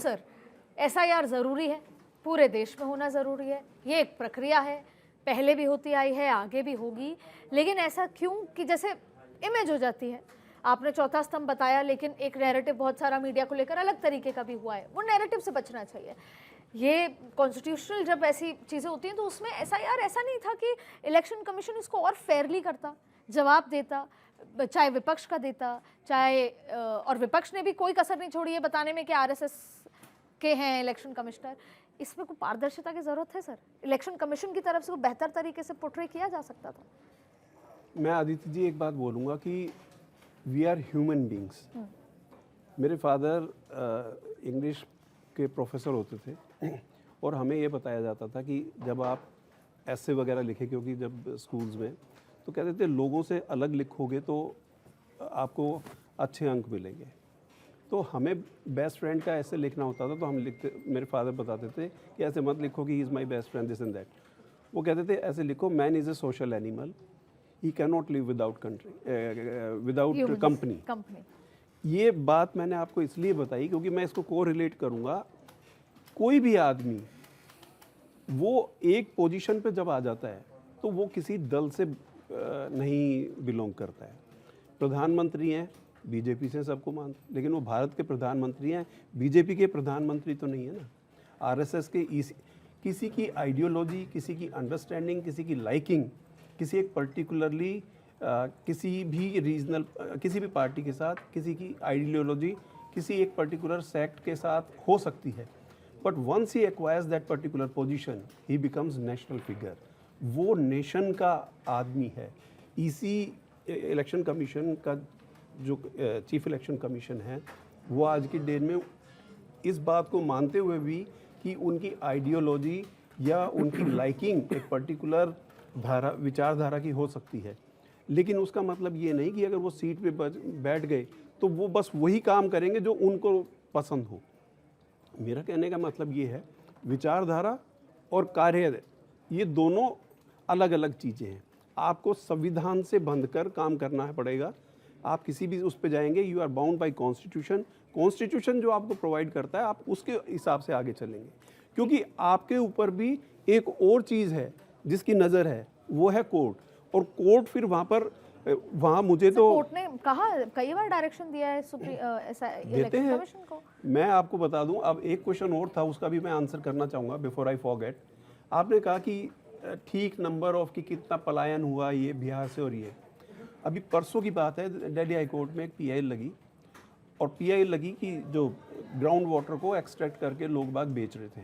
Sir, SIR ज़रूरी है, पूरे देश में होना ज़रूरी है, ये एक प्रक्रिया है, पहले भी होती आई है, आगे भी होगी, लेकिन ऐसा क्यों कि जैसे इमेज हो जाती है। आपने चौथा स्तंभ बताया, लेकिन एक नैरेटिव बहुत सारा मीडिया को लेकर अलग तरीके का भी हुआ है, वो नैरेटिव से बचना चाहिए। ये कॉन्स्टिट्यूशनल जब ऐसी चीज़ें होती हैं तो उसमें एसआईआर ऐसा नहीं था कि इलेक्शन कमीशन इसको और फेयरली करता, जवाब देता, चाहे विपक्ष का देता, चाहे और विपक्ष ने भी कोई कसर नहीं छोड़ी है बताने में कि आरएसएस के हैं इलेक्शन कमिश्नर। इसमें कोई पारदर्शिता की जरूरत है सर, इलेक्शन कमीशन की तरफ से वो बेहतर तरीके से पोर्ट्रे किया जा सकता था। मैं आदित्य जी एक बात बोलूँगा कि वी आर ह्यूमन बींग्स। मेरे फादर इंग्लिश के प्रोफेसर होते थे और हमें ये बताया जाता था कि जब आप ऐसे वगैरह लिखे, क्योंकि जब स्कूल्स में तो कहते थे लोगों से अलग लिखोगे तो आपको अच्छे अंक मिलेंगे। तो हमें बेस्ट फ्रेंड का ऐसे लिखना होता था तो हम लिखते, मेरे फादर बताते थे कि ऐसे मत लिखो कि he is my best friend this and that. वो कहते थे ऐसे लिखो, man is a social animal, he can not live without country without company. ये बात मैंने आपको इसलिए बताई क्योंकि मैं इसको को रिलेट करूँगा। कोई भी आदमी वो एक पोजीशन पे जब आ जाता है तो वो किसी दल से नहीं बिलोंग करता है। प्रधानमंत्री हैं, बीजेपी से सबको मानते, लेकिन वो भारत के प्रधानमंत्री हैं, बीजेपी के प्रधानमंत्री तो नहीं है ना। आरएसएस के किसी की आइडियोलॉजी, किसी की अंडरस्टैंडिंग, किसी की लाइकिंग, किसी एक पर्टिकुलरली किसी भी रीजनल किसी भी पार्टी के साथ किसी की आइडियोलॉजी किसी एक पर्टिकुलर सेक्ट के साथ हो सकती है, but once he acquires that particular position he becomes national figure. वो नेशन का आदमी है। इसी इलेक्शन कमीशन का जो चीफ इलेक्शन कमीशन है वो आज की डेट में इस बात को मानते हुए भी कि उनकी आइडियोलॉजी या उनकी लाइकिंग एक पर्टिकुलर विचारधारा की हो सकती है, लेकिन उसका मतलब ये नहीं कि अगर वो सीट पे बैठ गए तो वो बस वही काम करेंगे जो उनको पसंद हो। मेरा कहने का मतलब ये है, विचारधारा और कार्य ये दोनों अलग अलग चीज़ें हैं। आपको संविधान से बंधकर काम करना पड़ेगा। आप किसी भी उस पर जाएंगे, you are bound by constitution. Constitution जो आपको प्रोवाइड करता है आप उसके हिसाब से आगे चलेंगे, क्योंकि आपके ऊपर भी एक और चीज़ है जिसकी नज़र है, वो है कोर्ट। और कोर्ट फिर वहाँ मुझे तो कोर्ट ने कहा कई बार डायरेक्शन दिया है देते हैं कमीशन को। मैं आपको बता दूं, अब एक क्वेश्चन और था, उसका भी मैं आंसर करना चाहूँगा बिफोर आई फॉरगेट। आपने कहा कि ठीक नंबर ऑफ कि कितना पलायन हुआ ये बिहार से, और ये अभी परसों की बात है, दिल्ली हाई कोर्ट में एक पीआई लगी, और पीआई लगी कि जो ग्राउंड वाटर को एक्सट्रैक्ट करके लोग बाग बेच रहे थे।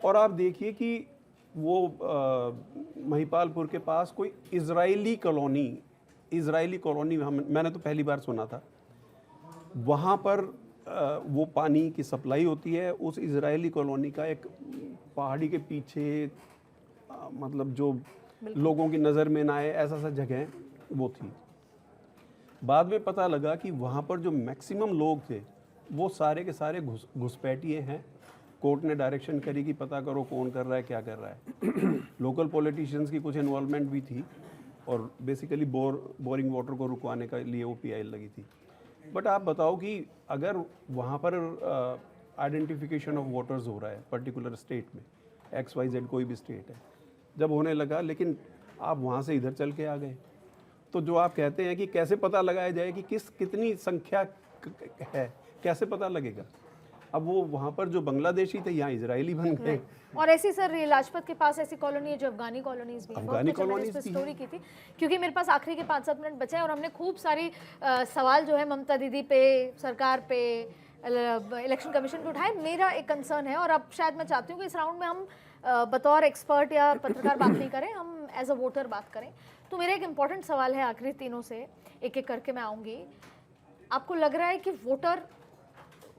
और आप देखिए कि वो महिपालपुर के पास कोई इजरायली कॉलोनी मैंने तो पहली बार सुना था। वहाँ पर वो पानी की सप्लाई होती है। उस इजरायली कॉलोनी का एक पहाड़ी के पीछे मतलब जो लोगों की नज़र में ना आए ऐसा सा जगह वो थी। बाद में पता लगा कि वहाँ पर जो मैक्सिमम लोग थे वो सारे के सारे घुसपैठिए हैं। कोर्ट ने डायरेक्शन करी कि पता करो कौन कर रहा है, क्या कर रहा है। लोकल पॉलिटिशियंस की कुछ इन्वॉल्वमेंट भी थी, और बेसिकली बोरिंग वाटर को रुकवाने के लिए वो पीआई लगी थी। बट आप बताओ कि अगर वहाँ पर आइडेंटिफिकेशन ऑफ वाटर्स हो रहा है पर्टिकुलर स्टेट में, XYZ कोई भी स्टेट है, जब होने लगा, लेकिन आप वहाँ से इधर चल के आ गए, तो जो आप कहते हैं कि कैसे पता लगाया जाए कि कितनी संख्या है, कैसे पता लगेगा? अब वो वहाँ पर जो बांग्लादेशी थे यहाँ इजरायली बन गए। और ऐसी सर लाजपत के पास ऐसी कॉलोनी है जो अफगानी कॉलोनीज भी, अफगानी कॉलोनीज पे स्टोरी की थी। क्योंकि मेरे पास आखिरी के 5-7 मिनट बचे हैं और हमने खूब सारी सवाल जो है ममता दीदी पे, सरकार पे, इलेक्शन कमीशन पे उठाए। मेरा एक कंसर्न है, और अब शायद मैं चाहती हूँ कि इस राउंड में हम बतौर एक्सपर्ट या पत्रकार बात नहीं करें, हम एज अ वोटर बात करें। तो मेरा एक इम्पॉर्टेंट सवाल है, आखिरी तीनों से एक एक करके मैं आऊँगी। आपको लग रहा है कि वोटर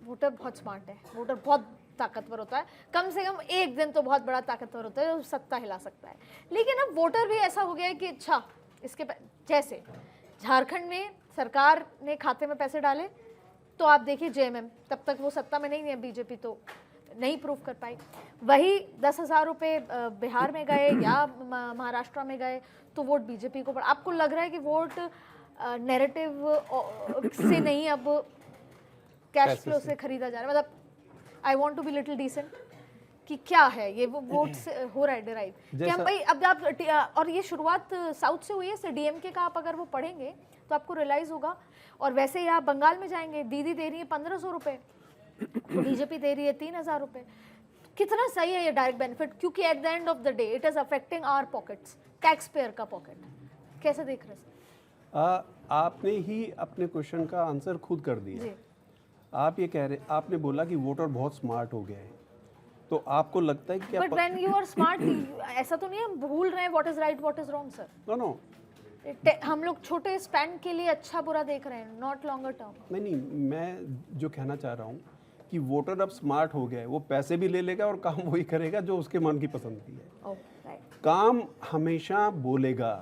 बहुत स्मार्ट है, वोटर बहुत ताकतवर होता है, कम से कम एक दिन तो बहुत बड़ा ताकतवर होता है जो सत्ता हिला सकता है, लेकिन अब वोटर भी ऐसा हो गया है कि अच्छा इसके जैसे झारखंड में सरकार ने खाते में पैसे डाले तो आप देखिए जेएमएम, तब तक वो सत्ता में नहीं है, बीजेपी तो नहीं प्रूव कर पाई। वही 10,000 रुपये बिहार में गए या महाराष्ट्र में गए तो वोट बीजेपी को। आपको लग रहा है कि वोट नैरेटिव से नहीं अब कैश फ्लो से खरीदा जा रहा है, मतलब I want to be little decent, कि क्या है ये, वो वोट से हो रहा है डिराइव कि हम भाई अब आप, और ये शुरुआत साउथ से हुई है, डीएमके का आप अगर वो पढ़ेंगे तो आपको रियलाइज होगा। और वैसे ही आप बंगाल में जाएंगे, दीदी दे रही है 1500 रुपये, बीजेपी दे रही है 3000 रुपये। कितना सही है ये डायरेक्ट बेनिफिट, क्योंकि at the end of the day it is affecting our pockets, taxpayer का पॉकेट। कैसे देख रहे हैं? आपने ही अपने क्वेश्चन का आंसर खुद कर दिया। आप ये कह रहे, आपने बोला कि वोटर बहुत स्मार्ट हो गए हैं, तो आपको लगता है कि क्या but when you are smart, ऐसा तो नहीं है हम भूल रहे हैं what is right what is wrong sir. No हम लोग छोटे स्पैन के लिए अच्छा बुरा देख रहे हैं, नॉट लॉन्गर टर्म। नहीं, मैं जो कहना चाह रहा हूँ कि वोटर अब स्मार्ट हो गया है, वो पैसे भी ले लेगा और काम वही करेगा जो उसके मन की पसंद की है। काम हमेशा बोलेगा,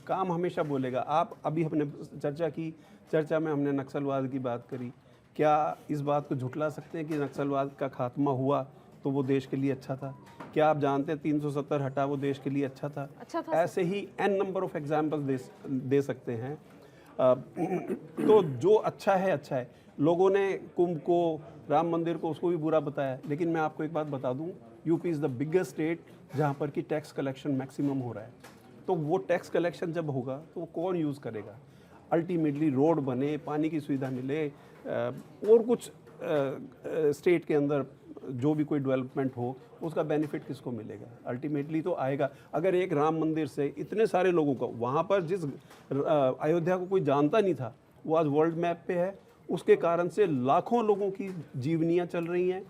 काम हमेशा बोलेगा। आप अभी हमने चर्चा में हमने नक्सलवाद की बात करी। क्या इस बात को झुठला सकते हैं कि नक्सलवाद का खात्मा हुआ तो वो देश के लिए अच्छा था? क्या आप जानते हैं 370 हटा वो देश के लिए अच्छा था? ऐसे ही एन नंबर ऑफ एग्जाम्पल्स दे सकते हैं। तो जो अच्छा है। लोगों ने कुंभ को, राम मंदिर को, उसको भी बुरा बताया, लेकिन मैं आपको एक बात बता दूं, UP is the biggest state जहां पर कि टैक्स कलेक्शन मैक्सिमम हो रहा है। तो वो टैक्स कलेक्शन जब होगा तो वो कौन यूज़ करेगा? अल्टीमेटली रोड बने, पानी की सुविधा मिले, और कुछ स्टेट के अंदर जो भी कोई डेवलपमेंट हो, उसका बेनिफिट किसको मिलेगा? अल्टीमेटली तो आएगा। अगर एक राम मंदिर से इतने सारे लोगों को, वहाँ पर जिस अयोध्या को कोई जानता नहीं था, वो आज वर्ल्ड मैप पे है। उसके कारण से लाखों लोगों की जीवनियाँ चल रही हैं,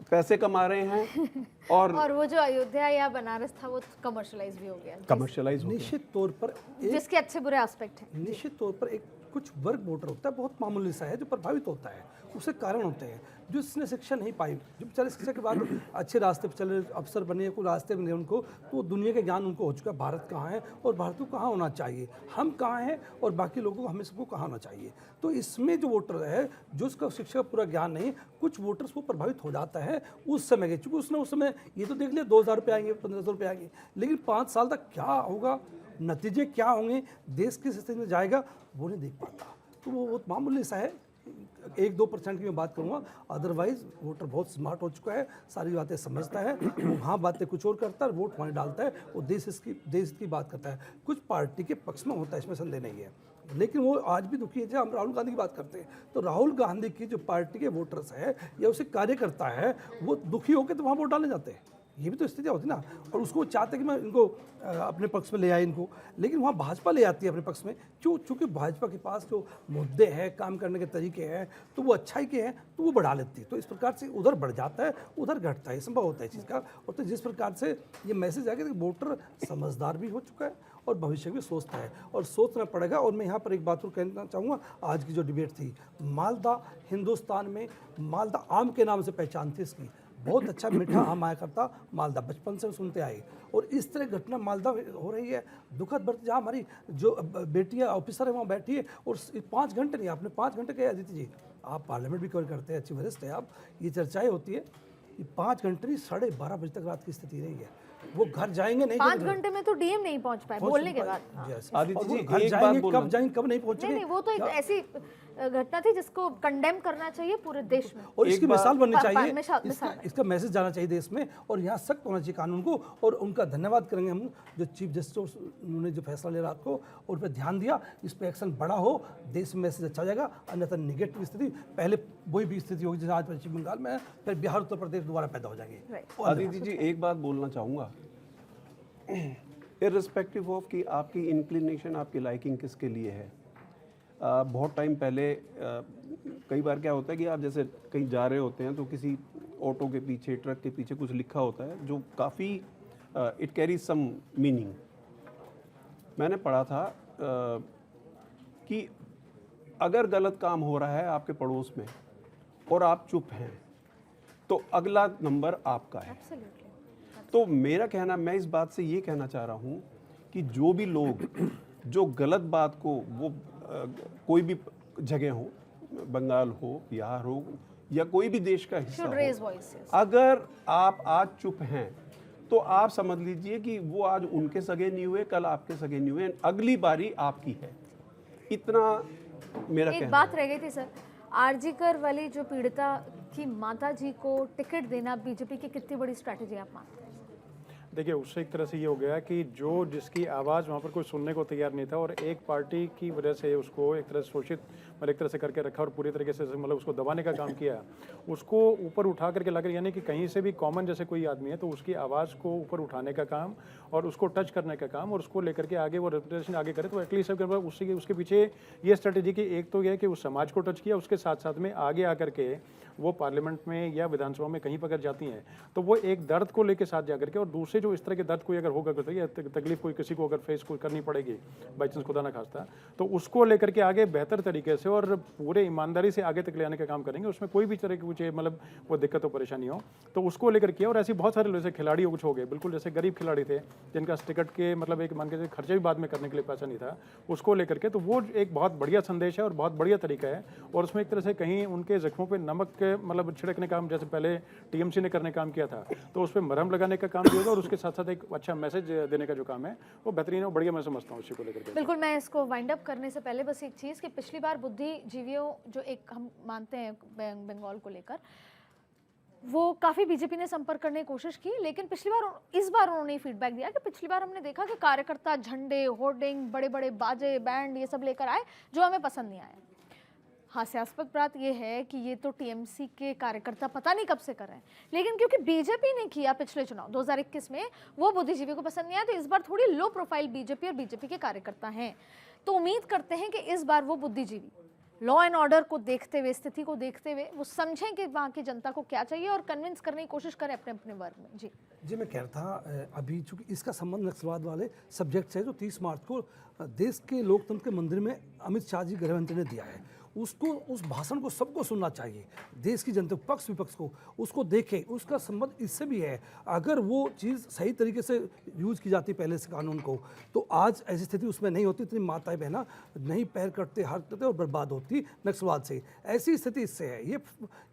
पैसे कमा रहे हैं। और वो जो अयोध्या या बनारस था वो कमर्शलाइज भी हो गया, कमर्शलाइज हो गया। निश्चित तौर पर जिसके अच्छे बुरे एस्पेक्ट हैं। निश्चित तौर पर एक कुछ वर्ग वोटर होता है, बहुत मामूली सा है, जो प्रभावित होता है। उसके कारण होते हैं जो इसने शिक्षा नहीं पाई, जो बेचारे शिक्षा के बाद अच्छे रास्ते पर चले, अफसर बने, कोई रास्ते मिले उनको, तो वो दुनिया के ज्ञान उनको हो चुका है, भारत कहाँ है और भारत को कहाँ होना चाहिए, हम कहाँ हैं और बाकी लोगों को हमें सबको कहाँ होना चाहिए। तो इसमें जो वोटर है, जो उसका शिक्षा का पूरा ज्ञान नहीं, कुछ वोटर्स को प्रभावित हो जाता है उस समय के, चूँकि उसने उस समय ये तो देख लिया 2000 रुपये आएंगे, 1500 रुपये आएंगे, लेकिन 5 साल तक क्या होगा, नतीजे क्या होंगे, देश किस स्थिति में जाएगा, वो नहीं देख पाता। तो वो बहुत मामूली सा है, 1-2% की मैं बात करूँगा। अदरवाइज वोटर बहुत स्मार्ट हो चुका है, सारी बातें समझता है, वो वहाँ बातें कुछ और करता है, वोट वहाँ डालता है, वो देश की बात करता है। कुछ पार्टी के पक्ष में होता है, इसमें संदेह नहीं है, लेकिन वो आज भी दुखी है। जब हम राहुल गांधी की बात करते हैं तो राहुल गांधी की जो पार्टी के वोटर्स है या उसे कार्यकर्ता है, वो दुखी होकर तो वहाँ वोट डालने जाते हैं। ये भी तो स्थितियाँ होती ना, और उसको चाहते कि मैं इनको अपने पक्ष में ले आए इनको, लेकिन वहाँ भाजपा ले आती है अपने पक्ष में। क्यों? चूँकि भाजपा के पास जो मुद्दे हैं, काम करने के तरीके हैं, तो वो अच्छाई के हैं, तो वो बढ़ा लेती है। तो इस प्रकार से उधर बढ़ जाता है, उधर घटता है, संभव होता है इस चीज़ का। और तो जिस प्रकार से ये मैसेज आ गया कि वोटर समझदार भी हो चुका है और भविष्य भी सोचता है और सोचना पड़ेगा। और मैं यहाँ पर एक बात और कहना चाहूँगा, आज की जो डिबेट थी, मालदा, हिंदुस्तान में मालदा आम के नाम से पहचान थी इसकी, बहुत अच्छा मीठा आम आया करता मालदा, बचपन से सुनते आए। और इस तरह घटना मालदा हो रही है, दुखद बढ़ती, जहाँ हमारी जो बेटियाँ ऑफिसर है वहाँ बैठी है और 5 घंटे नहीं, आपने 5 घंटे कहे अदिति जी, आप पार्लियामेंट भी कवर करते हैं, अच्छी वरिष्ठ है आप, ये चर्चाएँ होती है कि 5 घंटे नहीं 12:30 बजे तक रात की स्थिति रही है। वो घर जाएंगे नहीं, 5 घंटे में तो डीएम नहीं पहुंच पाए बोलने के बाद। आदित्य जी घर जाएंगे, कब जाएंगे कब नहीं पहुंचेंगे। नहीं, वो तो एक ऐसी घटना थी जिसको कंडेम करना चाहिए पूरे देश में, और इसकी मिसाल बननी चाहिए, मिसाल इसका मैसेज जाना चाहिए देश में, और यहाँ सख्त होना चाहिए कानून को। और उनका धन्यवाद करेंगे हम, जो चीफ जस्टिस उन्होंने जो फैसला लिया रात को और उस पर ध्यान दिया, इस पर एक्शन बड़ा हो, देश में मैसेज अच्छा जाएगा। अन्यथा निगेटिव स्थिति, पहले वही भी स्थिति होगी जैसे आज पश्चिम बंगाल में है, फिर बिहार उत्तर प्रदेश दोबारा पैदा हो जाएंगे। आदित्य जी एक बात बोलना चाहूँगा, इर्रिस्पेक्टिव ऑफ कि आपकी इंक्लिनेशन, आपकी लाइकिंग किसके लिए है। बहुत टाइम पहले कई बार क्या होता है कि आप जैसे कहीं जा रहे होते हैं तो किसी ऑटो के पीछे, ट्रक के पीछे कुछ लिखा होता है जो काफ़ी इट कैरीज सम मीनिंग। मैंने पढ़ा था कि अगर गलत काम हो रहा है आपके पड़ोस में और आप चुप हैं तो अगला नंबर आपका है। तो मेरा कहना, मैं इस बात से ये कहना चाह रहा हूँ कि जो भी लोग जो गलत बात को, वो कोई भी जगह हो, बंगाल हो, बिहार हो या कोई भी देश का हिस्सा हो, अगर आप आज चुप हैं तो आप समझ लीजिए कि वो आज उनके सगे नहीं हुए, कल आपके सगे नहीं हुए, अगली बारी आपकी है। इतना मेरा कहना। एक बात रह गई थी सर, आरजीकर वाली जो पीड़िता कि माता जी को टिकट देना बीजेपी की कितनी बड़ी स्ट्रैटेजी आप मानते हैं? देखिए, उससे एक तरह से ये हो गया कि जो जिसकी आवाज़ वहाँ पर कोई सुनने को तैयार नहीं था और एक पार्टी की वजह से उसको एक तरह से शोषित मतलब एक तरह से करके रखा और पूरी तरीके से मतलब उसको दबाने का काम किया, उसको ऊपर उठा करके लाकर, यानी कि कहीं से भी कॉमन जैसे कोई आदमी है तो उसकी आवाज़ को ऊपर उठाने का काम और उसको टच करने का काम और उसको लेकर के आगे वो रिप्रेजेंटेशन आगे करे, तो एटलीस्ट उसके पीछे ये स्ट्रेटेजी की एक तो यह है कि उस समाज को टच किया, उसके साथ साथ में आगे आकर के वो पार्लियामेंट में या विधानसभा में कहीं पर अगर जाती हैं तो वो एक दर्द को लेकर साथ जाकर के, और दूसरे जो इस तरह के दर्द कोई अगर होगा करता है या तकलीफ कोई किसी को अगर फेस कोई करनी पड़ेगी बाई चांस खुदा ना खास्ता, तो उसको लेकर के आगे बेहतर तरीके से और पूरे ईमानदारी से आगे तक ले आने का काम करेंगे, उसमें कोई भी तरह की कुछ मतलब वो दिक्कत और परेशानी हो तो उसको लेकर किया। और ऐसे बहुत सारे जैसे खिलाड़ी कुछ हो गए, बिल्कुल जैसे गरीब खिलाड़ी थे जिनका टिकट के मतलब एक मान के खर्चे भी बाद में करने के लिए पैसा नहीं था, उसको लेकर के, तो वो एक बहुत बढ़िया संदेश है और बहुत बढ़िया तरीका है। और उसमें एक तरह से कहीं उनके जख्मों पर नमक मतलब छिड़कने का काम जैसे पहले टीएमसी ने करने काम किया था, तो उस पर मरहम लगाने का काम भी होगा और उसके साथ साथ एक अच्छा मैसेज देने का जो काम है वो बेहतरीन और बढ़िया मैं समझता हूँ इसी को लेकर के। बिल्कुल, मैं इसको वाइंड अप करने से पहले बस एक चीज़ कि पिछली बार बुद्धिजीवियों जो एक हम मानते हैं बंगाल को लेकर, वो काफ़ी बीजेपी ने संपर्क करने की कोशिश की, लेकिन इस बार उन्होंने फीडबैक दिया कि पिछली बार हमने देखा कि कार्यकर्ता झंडे, होर्डिंग, बड़े बड़े बाजे, बैंड ये सब लेकर आए जो हमें पसंद नहीं आए। हास्यास्पद बात यह है कि ये तो टीएमसी के कार्यकर्ता पता नहीं कब से कर रहे हैं, लेकिन क्योंकि बीजेपी ने किया पिछले चुनाव 2021 में, वो बुद्धिजीवी को पसंद नहीं आया, तो इस बार थोड़ी लो प्रोफाइल बीजेपी और बीजेपी के कार्यकर्ता हैं। तो उम्मीद करते हैं कि इस बार वो बुद्धिजीवी लॉ एंड ऑर्डर को देखते हुए, स्थिति को देखते हुए वो समझें कि वहाँ की जनता को क्या चाहिए और कन्विंस करने की कोशिश करें अपने अपने वर्ग में। जी मैं कह रहा था अभी चूंकि इसका संबंध नक्सलवाद वाले सब्जेक्ट से जो 30 मार्च को देश के लोकतंत्र के मंदिर में अमित शाह जी गृहमंत्री ने दिया है, उसको उस भाषण को सबको सुनना चाहिए, देश की जनता पक्ष विपक्ष को उसको देखे। उसका संबंध इससे भी है, अगर वो चीज़ सही तरीके से यूज की जाती पहले से कानून को, तो आज ऐसी स्थिति उसमें नहीं होती, इतनी माताएं बहना नहीं पैर कटते हाथ कटते और बर्बाद होती नक्सलवाद से। ऐसी स्थिति इससे है,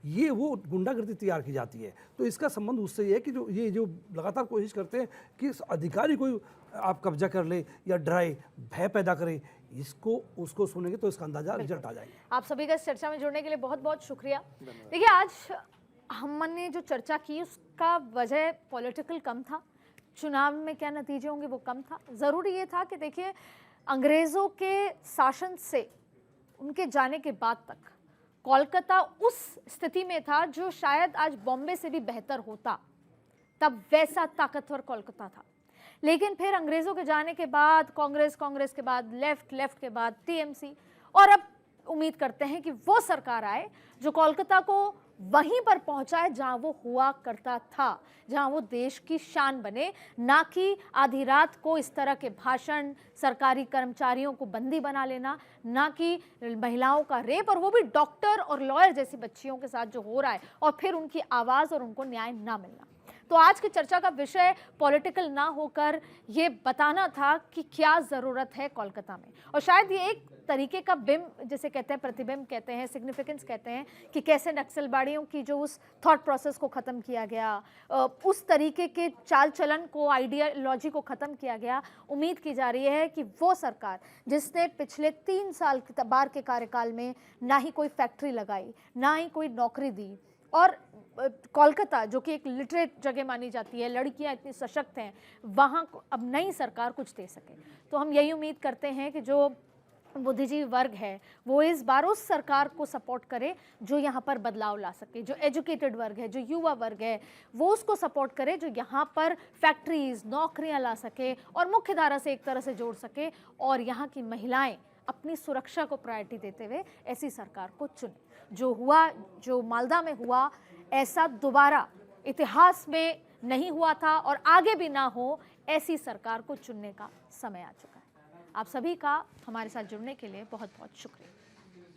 ये वो गुंडागर्दी तैयार की जाती है। तो इसका संबंध उससे ये है कि जो लगातार कोशिश करते हैं कि अधिकारी कोई आप कब्जा कर ले या डराए, भय पैदा करे, उसको सुनेंगे तो इसका अंदाजा रिजल्ट आ जाएगा। आप सभी का इस चर्चा में जुड़ने के लिए बहुत बहुत शुक्रिया। देखिए, आज हमने जो चर्चा की उसका वजह पॉलिटिकल कम था, चुनाव में क्या नतीजे होंगे वो कम था। ज़रूरी ये था कि देखिए, अंग्रेज़ों के शासन से उनके जाने के बाद तक कोलकाता उस स्थिति में था जो शायद आज बॉम्बे से भी बेहतर होता, तब वैसा ताकतवर कोलकाता था। लेकिन फिर अंग्रेज़ों के जाने के बाद कांग्रेस के बाद लेफ्ट के बाद टीएमसी, और अब उम्मीद करते हैं कि वो सरकार आए जो कोलकाता को वहीं पर पहुंचाए जहां वो हुआ करता था, जहां वो देश की शान बने, ना कि आधी रात को इस तरह के भाषण, सरकारी कर्मचारियों को बंदी बना लेना, ना कि महिलाओं का रेप, और वो भी डॉक्टर और लॉयर जैसी बच्चियों के साथ जो हो रहा है, और फिर उनकी आवाज़ और उनको न्याय ना मिलना। तो आज की चर्चा का विषय पॉलिटिकल ना होकर ये बताना था कि क्या ज़रूरत है कोलकाता में, और शायद ये एक तरीके का बिंब जिसे कहते हैं, प्रतिबिंब कहते हैं, सिग्निफिकेंस कहते हैं, कि कैसे नक्सलबाड़ियों की जो उस थॉट प्रोसेस को ख़त्म किया गया, उस तरीके के चाल चलन को, आइडियोलॉजी को ख़त्म किया गया। उम्मीद की जा रही है कि वो सरकार जिसने पिछले 3 साल बार के कार्यकाल में ना ही कोई फैक्ट्री लगाई, ना ही कोई नौकरी दी, और कोलकाता जो कि एक लिटरेट जगह मानी जाती है, लड़कियां इतनी सशक्त हैं, वहाँ अब नई सरकार कुछ दे सके। तो हम यही उम्मीद करते हैं कि जो बुद्धिजीवी वर्ग है वो इस बार उस सरकार को सपोर्ट करे जो यहाँ पर बदलाव ला सके, जो एजुकेटेड वर्ग है, जो युवा वर्ग है, वो उसको सपोर्ट करे, जो यहाँ पर फैक्ट्रीज, नौकरियाँ ला सके और मुख्य धारा से एक तरह से जोड़ सके, और यहाँ की महिलाएं अपनी सुरक्षा को प्रायोरिटी देते हुए ऐसी सरकार को चुने। जो हुआ, जो मालदा में हुआ, ऐसा दोबारा इतिहास में नहीं हुआ था और आगे भी ना हो, ऐसी सरकार को चुनने का समय आ चुका है। आप सभी का हमारे साथ जुड़ने के लिए बहुत बहुत शुक्रिया।